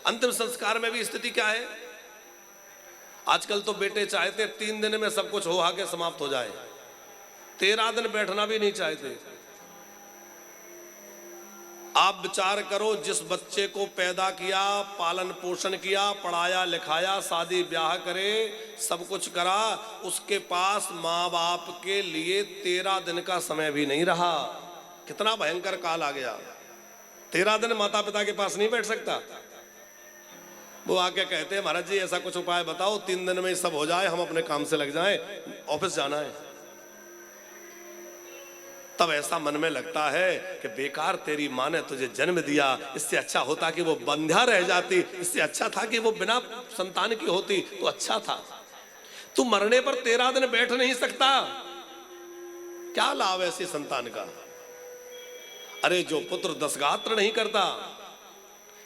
अंतिम संस्कार में भी स्थिति क्या है? आजकल तो बेटे चाहते 3 दिन में सब कुछ हो आके समाप्त हो जाए, 13 दिन बैठना भी नहीं चाहते। आप विचार करो, जिस बच्चे को पैदा किया, पालन पोषण किया, पढ़ाया लिखाया, शादी ब्याह करे, सब कुछ करा, उसके पास माँ बाप के लिए 13 दिन का समय भी नहीं रहा। कितना भयंकर काल आ गया। 13 दिन माता पिता के पास नहीं बैठ सकता। वो आके कहते हैं महाराज जी ऐसा कुछ उपाय बताओ, 3 दिन में सब हो जाए, हम अपने काम से लग जाएं, ऑफिस जाना है। तब ऐसा मन में लगता है कि बेकार तेरी माँ ने तुझे जन्म दिया, इससे अच्छा होता कि वो बंध्या रह जाती, इससे अच्छा था कि वो बिना संतान की होती तो अच्छा था। तू मरने पर 13 दिन बैठ नहीं सकता, क्या लाभ ऐसी संतान का? अरे जो पुत्र दशगात्र नहीं करता,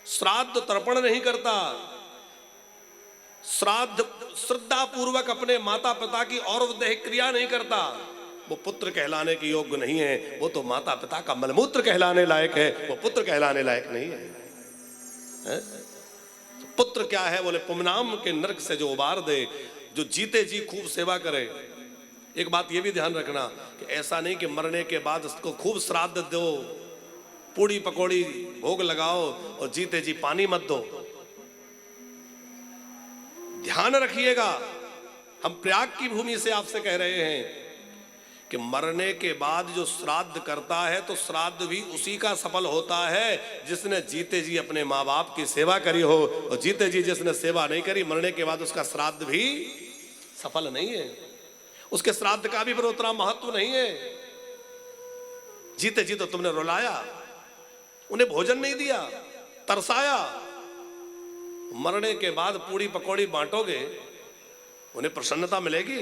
श्राद्ध तर्पण नहीं करता, श्राद्ध श्रद्धा पूर्वक अपने माता पिता की और देह क्रिया नहीं करता, वो पुत्र कहलाने के योग्य नहीं है। वो तो माता पिता का मलमूत्र कहलाने लायक है, वो पुत्र कहलाने लायक नहीं है, पुत्र क्या है? बोले पुमनाम के नरक से जो उबार दे, जो जीते जी खूब सेवा करे। एक बात ये भी ध्यान रखना कि ऐसा नहीं कि मरने के बाद उसको खूब श्राद्ध दो, पूड़ी पकौड़ी भोग लगाओ और जीते जी पानी मत दो। ध्यान रखिएगा, हम प्रयाग की भूमि से आपसे कह रहे हैं कि मरने के बाद जो श्राद्ध करता है तो श्राद्ध भी उसी का सफल होता है जिसने जीते जी अपने माँ बाप की सेवा करी हो, और जीते जी जिसने सेवा नहीं करी, मरने के बाद उसका श्राद्ध भी सफल नहीं है, उसके श्राद्ध का भी फिर उतना महत्व नहीं है। जीते जी तो तुमने रुलाया, उन्हें भोजन नहीं दिया, तरसाया, मरने के बाद पूड़ी पकौड़ी बांटोगे, उन्हें प्रसन्नता मिलेगी?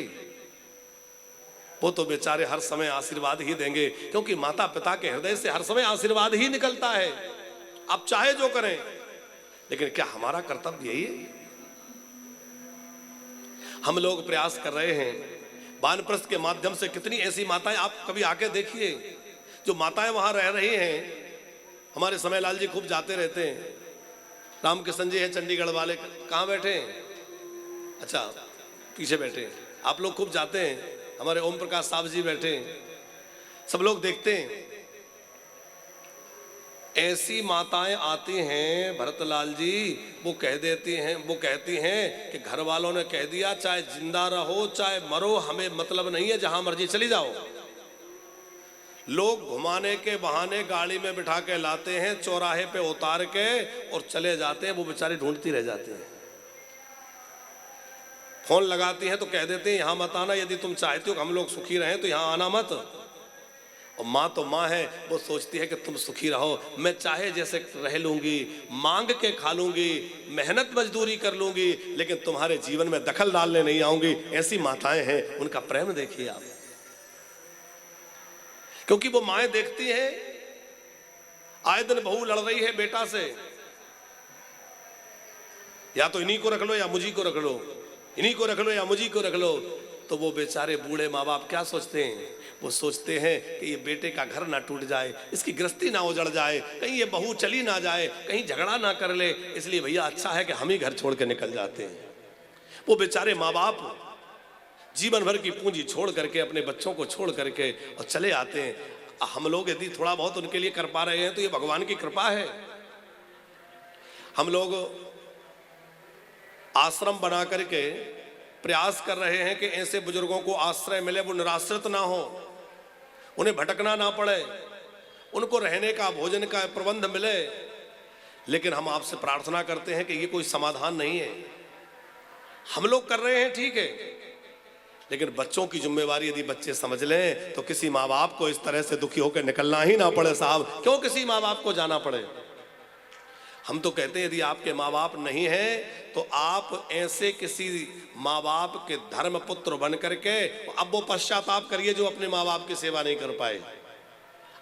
वो तो बेचारे हर समय आशीर्वाद ही देंगे, क्योंकि माता पिता के हृदय से हर समय आशीर्वाद ही निकलता है। आप चाहे जो करें, लेकिन क्या हमारा कर्तव्य यही है? हम लोग प्रयास कर रहे हैं वानप्रस्थ के माध्यम से। कितनी ऐसी माताएं, आप कभी आके देखिए, जो माताएं वहां रह रही हैं। हमारे समय लाल जी खूब जाते रहते हैं, रामकिशन जी हैं चंडीगढ़ वाले, कहाँ बैठे हैं? अच्छा पीछे बैठे हैं। आप लोग खूब जाते हैं, हमारे ओम प्रकाश साहब जी बैठे हैं, सब लोग देखते हैं। ऐसी माताएं आती हैं भरतलाल जी, वो कहती हैं कि घर वालों ने कह दिया चाहे जिंदा रहो चाहे मरो, हमें मतलब नहीं है, जहां मर्जी चली जाओ। लोग घुमाने के बहाने गाड़ी में बिठा के लाते हैं, चौराहे पे उतार के और चले जाते हैं, वो बेचारे ढूंढती रह जाती हैं। फोन लगाती हैं तो कह देते हैं यहाँ मत आना, यदि तुम चाहते हो कि हम लोग सुखी रहें तो यहाँ आना मत। और माँ तो माँ है, वो सोचती है कि तुम सुखी रहो, मैं चाहे जैसे रह लूंगी, मांग के खा लूंगी, मेहनत मजदूरी कर लूंगी, लेकिन तुम्हारे जीवन में दखल डालने नहीं आऊंगी। ऐसी माताएं हैं, उनका प्रेम देखिए आप। क्योंकि वो माएं देखती हैं आए दिन बहू लड़ रही है बेटा से, या तो इन्हीं को रख लो या मुझी को रख लो, इन्हीं को रख लो या मुझी को रख लो। तो वो बेचारे बूढ़े माँ बाप क्या सोचते हैं? वो सोचते हैं कि ये बेटे का घर ना टूट जाए, इसकी गृहस्थी ना उजड़ जाए, कहीं ये बहू चली ना जाए, कहीं झगड़ा ना कर ले, इसलिए भैया अच्छा है कि हम ही घर छोड़ के निकल जाते हैं। वो बेचारे माँ बाप जीवन भर की पूंजी छोड़ करके, अपने बच्चों को छोड़ करके और चले आते हैं। हम लोग यदि थोड़ा बहुत उनके लिए कर पा रहे हैं तो ये भगवान की कृपा है। हम लोग आश्रम बना करके प्रयास कर रहे हैं कि ऐसे बुजुर्गों को आश्रय मिले, वो निराश्रित ना हो, उन्हें भटकना ना पड़े, उनको रहने का भोजन का प्रबंध मिले। लेकिन हम आपसे प्रार्थना करते हैं कि ये कोई समाधान नहीं है। हम लोग कर रहे हैं ठीक है, लेकिन बच्चों की जिम्मेवारी यदि बच्चे समझ लें तो किसी माँ बाप को इस तरह से दुखी होकर निकलना ही ना पड़े। साहब क्यों किसी माँ बाप को जाना पड़े? हम तो कहते हैं यदि आपके माँ बाप नहीं हैं तो आप ऐसे किसी माँ बाप के धर्म पुत्र बन करके अब वो पश्चाताप करिए जो अपने माँ बाप की सेवा नहीं कर पाए।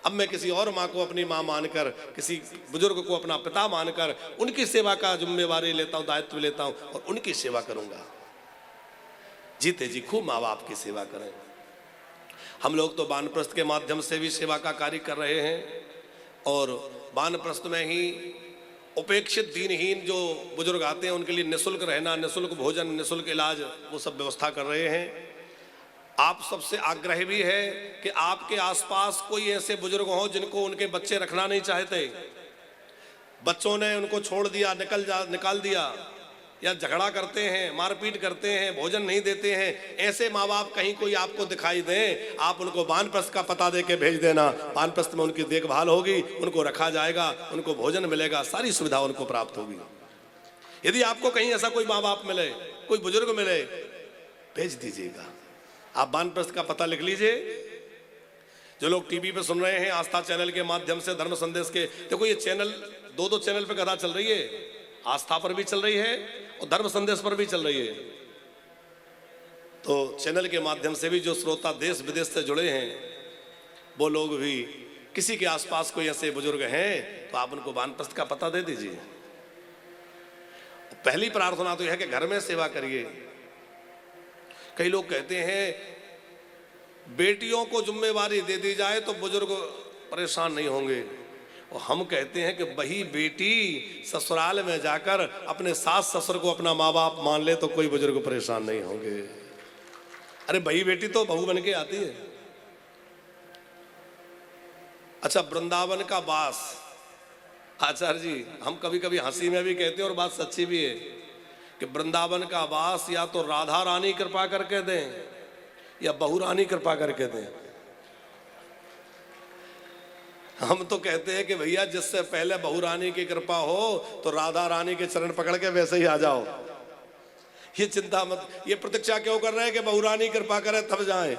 अब मैं किसी और माँ को अपनी माँ मानकर, किसी बुजुर्ग को अपना पिता मानकर उनकी सेवा का जिम्मेवारी लेता हूँ, दायित्व लेता हूँ और उनकी सेवा करूँगा। जीते जी खूब माँ बाप की सेवा करें। हम लोग तो वानप्रस्थ के माध्यम से भी सेवा का कार्य कर रहे हैं और वानप्रस्थ में ही उपेक्षित दीनहीन जो बुजुर्ग आते हैं उनके लिए निःशुल्क रहना, निःशुल्क भोजन, निःशुल्क इलाज, वो सब व्यवस्था कर रहे हैं। आप सबसे आग्रह भी है कि आपके आसपास कोई ऐसे बुजुर्ग हो जिनको उनके बच्चे रखना नहीं चाहते, बच्चों ने उनको छोड़ दिया, निकाल दिया, या झगड़ा करते हैं, मारपीट करते हैं, भोजन नहीं देते हैं, ऐसे माँ बाप कहीं कोई आपको दिखाई दें, आप उनको वानप्रस्थ का पता दे के भेज देना। वानप्रस्थ में उनकी देखभाल होगी, उनको रखा जाएगा, उनको भोजन मिलेगा, सारी सुविधा उनको प्राप्त होगी। यदि आपको कहीं ऐसा कोई माँ बाप मिले, कोई बुजुर्ग मिले, भेज दीजिएगा। आप वानप्रस्थ का पता लिख लीजिए। जो लोग टीवी पे सुन रहे हैं, आस्था चैनल के माध्यम से, धर्म संदेश के, देखो ये चैनल दो चैनल पे कथा चल रही है, आस्था पर भी चल रही है और धर्म संदेश पर भी चल रही है। तो चैनल के माध्यम से भी जो श्रोता देश विदेश से जुड़े हैं, वो लोग भी, किसी के आसपास कोई ऐसे बुजुर्ग हैं तो आप उनको वानप्रस्थ का पता दे दीजिए। पहली प्रार्थना तो यह है कि घर में सेवा करिए। कई लोग कहते हैं बेटियों को जिम्मेवारी दे दी जाए तो बुजुर्ग परेशान नहीं होंगे, और हम कहते हैं कि वही बेटी ससुराल में जाकर अपने सास ससुर को अपना माँ बाप मान ले तो कोई बुजुर्ग परेशान नहीं होंगे। अरे वही बेटी तो बहू बन के आती है। अच्छा, वृंदावन का वास, आचार्य जी, हम कभी कभी हंसी में भी कहते हैं और बात सच्ची भी है कि वृंदावन का वास या तो राधा रानी कृपा करके दें या बहू रानी कृपा करके दें। हम तो कहते हैं कि भैया जिससे पहले बहू रानी की कृपा हो तो राधा रानी के चरण पकड़ के वैसे ही आ जाओ। ये चिंता मत, ये प्रतीक्षा क्यों कर रहे हैं कि बहू रानी कृपा करे तब जाएं।